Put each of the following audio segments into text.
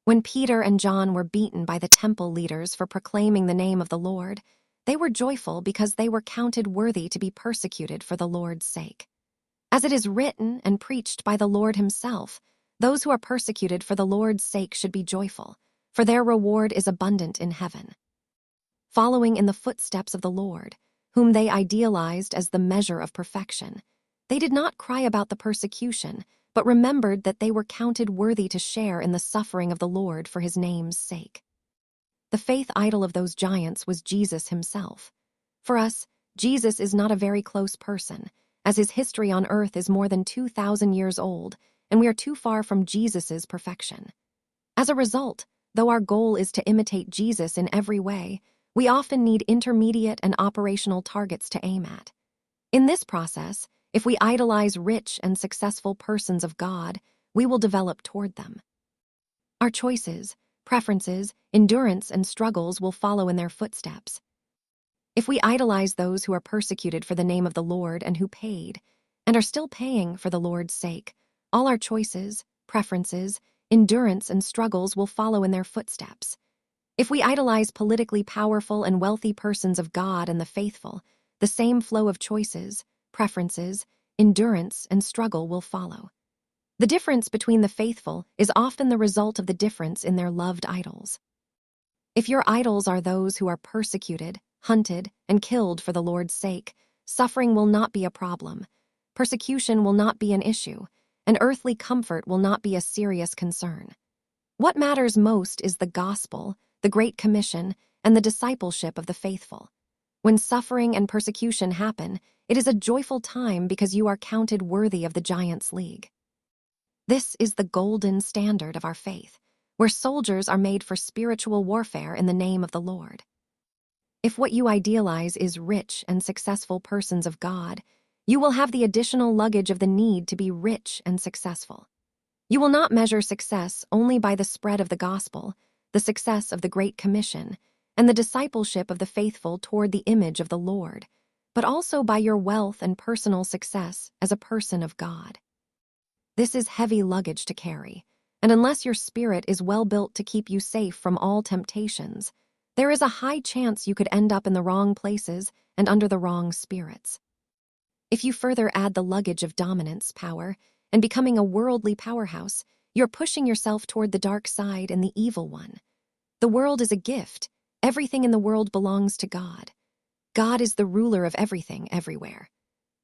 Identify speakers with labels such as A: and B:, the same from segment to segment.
A: When Peter and John were beaten by the temple leaders for proclaiming the name of the Lord, they were joyful because they were counted worthy to be persecuted for the Lord's sake. As it is written and preached by the Lord himself, those who are persecuted for the Lord's sake should be joyful, for their reward is abundant in heaven. Following in the footsteps of the Lord, whom they idealized as the measure of perfection, they did not cry about the persecution, but remembered that they were counted worthy to share in the suffering of the Lord for his name's sake. The faith idol of those giants was Jesus himself. For us, Jesus is not a very close person, as his history on earth is more than 2,000 years old, and we are too far from Jesus's perfection. As a result, though our goal is to imitate Jesus in every way, we often need intermediate and operational targets to aim at. In this process, if we idolize rich and successful persons of God, we will develop toward them. Our choices, preferences, endurance, and struggles will follow in their footsteps. If we idolize those who are persecuted for the name of the Lord and who paid, and are still paying for the Lord's sake, all our choices, preferences, endurance, and struggles will follow in their footsteps. If we idolize politically powerful and wealthy persons of God and the faithful, the same flow of choices, preferences, endurance, and struggle will follow. The difference between the faithful is often the result of the difference in their loved idols. If your idols are those who are persecuted, hunted, and killed for the Lord's sake, suffering will not be a problem, persecution will not be an issue, and earthly comfort will not be a serious concern. What matters most is the gospel, the Great Commission, and the discipleship of the faithful. When suffering and persecution happen, it is a joyful time because you are counted worthy of the Giants' League. This is the golden standard of our faith, where soldiers are made for spiritual warfare in the name of the Lord. If what you idealize is rich and successful persons of God, you will have the additional luggage of the need to be rich and successful. You will not measure success only by the spread of the gospel, the success of the Great Commission, and the discipleship of the faithful toward the image of the Lord, but also by your wealth and personal success as a person of God. This is heavy luggage to carry, and unless your spirit is well built to keep you safe from all temptations, there is a high chance you could end up in the wrong places and under the wrong spirits. If you further add the luggage of dominance, power, and becoming a worldly powerhouse, you're pushing yourself toward the dark side and the evil one. The world is a gift. Everything in the world belongs to God. God is the ruler of everything, everywhere.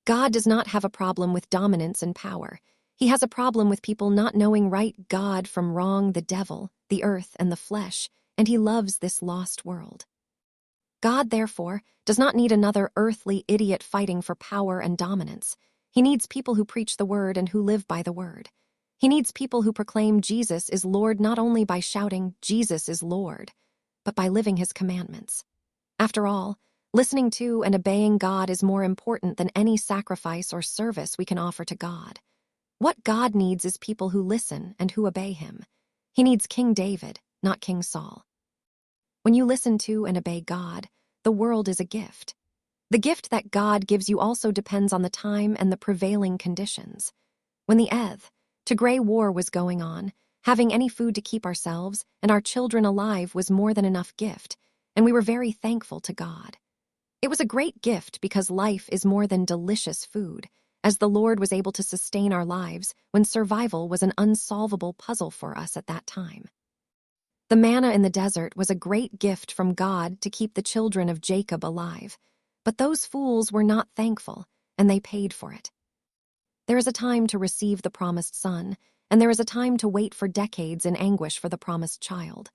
A: God does not have a problem with dominance and power. He has a problem with people not knowing right God from wrong, the devil, the earth, and the flesh, and he loves this lost world. God, therefore, does not need another earthly idiot fighting for power and dominance. He needs people who preach the word and who live by the word. He needs people who proclaim Jesus is Lord not only by shouting, "Jesus is Lord," but by living his commandments. After all, listening to and obeying God is more important than any sacrifice or service we can offer to God. What God needs is people who listen and who obey him. He needs King David, not King Saul. When you listen to and obey God, the world is a gift. The gift that God gives you also depends on the time and the prevailing conditions. When the Tigray war was going on, having any food to keep ourselves and our children alive was more than enough gift, and we were very thankful to God. It was a great gift because life is more than delicious food, as the Lord was able to sustain our lives when survival was an unsolvable puzzle for us at that time. The manna in the desert was a great gift from God to keep the children of Jacob alive, but those fools were not thankful, and they paid for it. There is a time to receive the promised son, and there is a time to wait for decades in anguish for the promised child.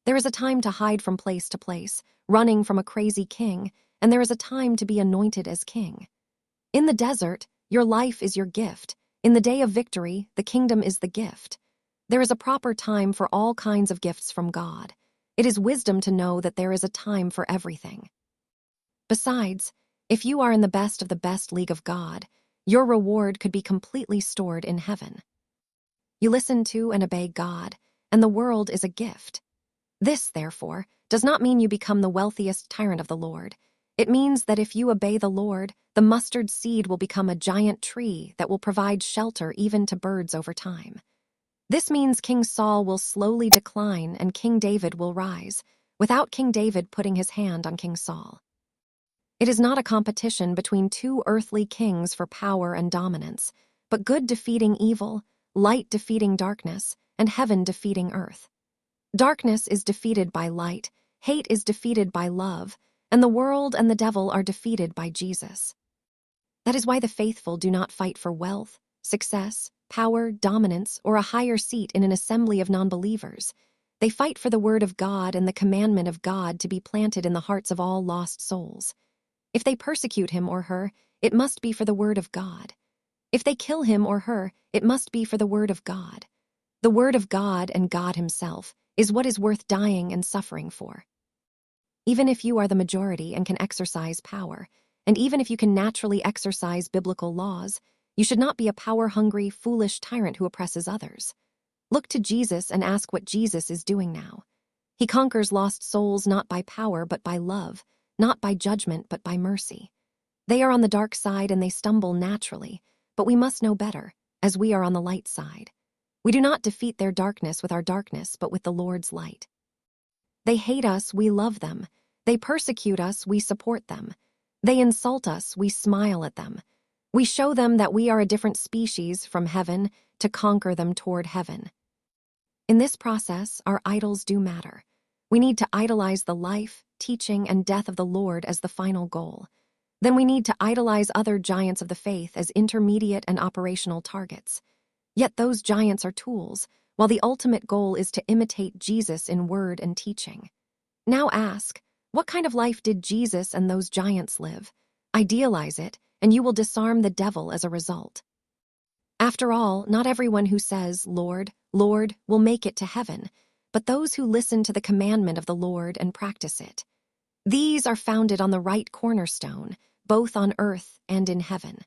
A: There is a time to hide from place to place, running from a crazy king, and there is a time to be anointed as king. In the desert, your life is your gift. In the day of victory, the kingdom is the gift. There is a proper time for all kinds of gifts from God. It is wisdom to know that there is a time for everything. Besides, if you are in the best of the best league of God, your reward could be completely stored in heaven. You listen to and obey God, and the world is a gift. This, therefore, does not mean you become the wealthiest tyrant of the Lord. It means that if you obey the Lord, the mustard seed will become a giant tree that will provide shelter even to birds over time. This means King Saul will slowly decline and King David will rise, without King David putting his hand on King Saul. It is not a competition between two earthly kings for power and dominance, but good defeating evil, light defeating darkness, and heaven defeating earth. Darkness is defeated by light, hate is defeated by love, and the world and the devil are defeated by Jesus. That is why the faithful do not fight for wealth, success, power, dominance, or a higher seat in an assembly of non-believers. They fight for the word of God and the commandment of God to be planted in the hearts of all lost souls. If they persecute him or her, it must be for the word of God. If they kill him or her, it must be for the word of God. The word of God and God himself is what is worth dying and suffering for. Even if you are the majority and can exercise power, and even if you can naturally exercise biblical laws, you should not be a power-hungry, foolish tyrant who oppresses others. Look to Jesus and ask what Jesus is doing now. He conquers lost souls not by power but by love, not by judgment but by mercy. They are on the dark side and they stumble naturally, but we must know better, as we are on the light side. We do not defeat their darkness with our darkness but with the Lord's light. They hate us, we love them. They persecute us, we support them. They insult us, we smile at them. We show them that we are a different species from heaven to conquer them toward heaven. In this process, our idols do matter. We need to idolize the life, teaching, and death of the Lord as the final goal. Then we need to idolize other giants of the faith as intermediate and operational targets. Yet those giants are tools, while the ultimate goal is to imitate Jesus in word and teaching. Now ask, what kind of life did Jesus and those giants live? Idealize it, and you will disarm the devil as a result. After all, not everyone who says, "Lord, Lord," will make it to heaven, but those who listen to the commandment of the Lord and practice it. These are founded on the right cornerstone, both on earth and in heaven.